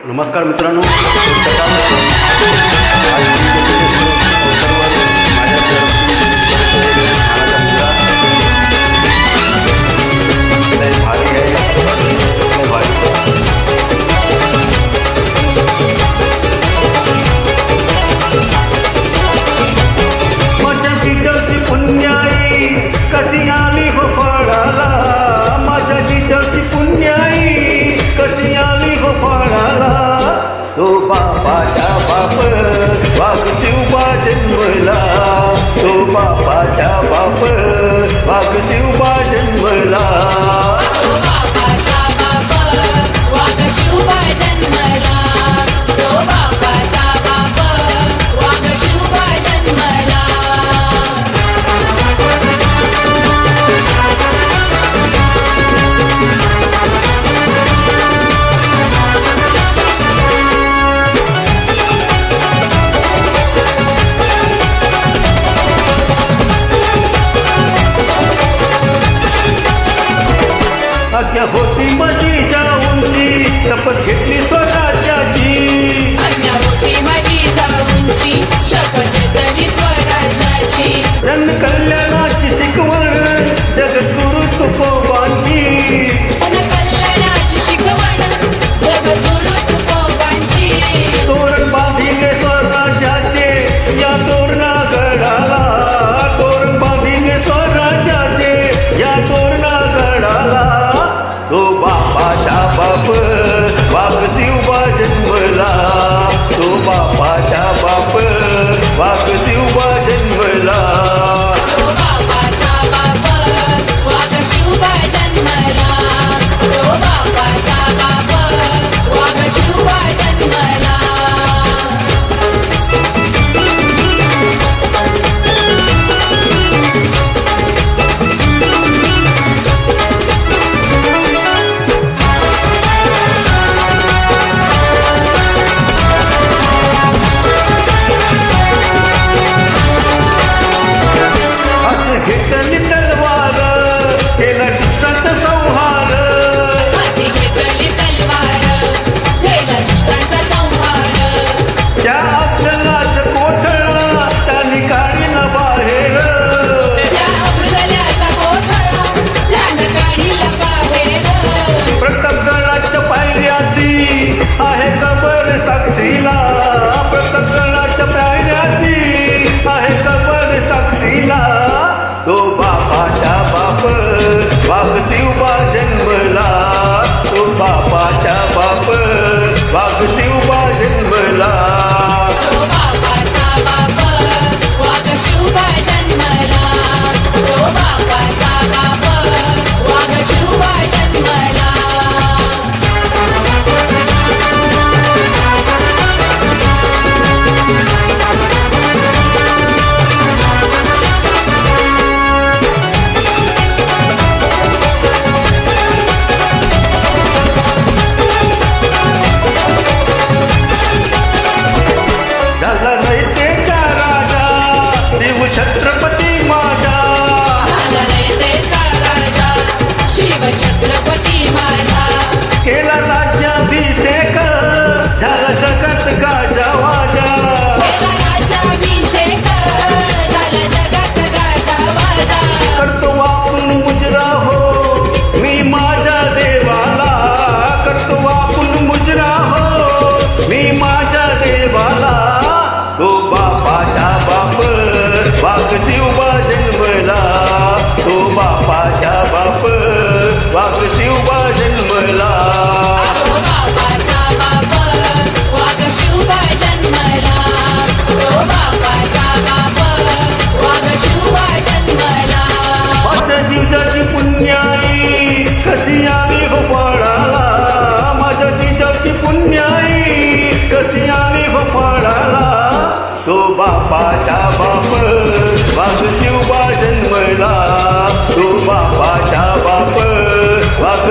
नमस्कार मित्रांनो, माझ्या जिजाची पुण्याई कशी आली हो फळाला, माझ्या जिजाची पुण्याई कशी आली हो फळाला. तो बापाच्या बाप वाघशिवबा जन्मला, तो बापाच्या बाप वाघशिवबा जन्मला. आज्ञा होती माझी जाऊनची, शपथ घेतली स्वराज्याची, आज्ञा होती माझी जाऊनची, शपथ घेतली स्वराज्याची. जन कल्याणाची शिकवण जगद्गुरु तुकोबांची, जन कल्याणाची शिकवण जगद्गुरु तुकोबांची. तोरण बांधिले स्वराज्याचे या तोरणागडाला, तोरण बांधिले स्वराज्याचे या तोरणागडाला. तो बापाच्या बाप वाघशिवबा जन्मला, तो बापाच्या बाप वाघशिवबा जन्मला. तो बापाचा बाप वाघशिवबा जन्मला, तो बापाचा बाप वाघशिवबा जन्मला. घेतली तलवार केला दुष्टांत संहार, हाती घेतली तलवार केला दुष्टांचा संहार. त्या अफजलाच कोठळा त्याने काढला बाहेर, त्या अफजलाचा कोठडा त्यानं काढला बाहेर. प्रतापगडाच्या पायऱ्याची आहे कबर साक्षीला, प्रतापगडाच्या पायऱ्याची आहे कबर साक्षीला. तो बापाच्या बाप वाघशिवबा जन्मला, तो बापाच्या बाप वाघशिवबा जन्मला. तो बापाचा बाप वाघशिवबा जन्मला, तो बापाचा बाप वाघशिवबा जन्मला. झाला रयतेचा राजा शिव छत्रपती माझा, झाला रयतेचा राजा शिव छत्रपती माझा. केला राज्याभिषेक झाला जगत गाजा वाजा. केला राज्याभिषेक झाला जगात गाजा वाजा. करतो वाकून मुजरा हो मी माझ्या देवाला, करतो वाकून मुजरा हो मी माझ्या देवाला. तो बापाच्या बाप वाघशिवबा जन्मला, तो बापाच्या बाप वाघशिवबा जन्मला. तो बापाचा बाप वाघशिवबा जन्मला, तो बापाचा बाप वाघशिवबा जन्मला. माझ्या जिजाची पुण्याई कशी आली हो फळाला, माझ्या जिजाची पुण्याई कशी आली हो फळाला. तो बापाच्या बाप वाघशिवबा जन्मला, तो बापाच्या बाप वाघ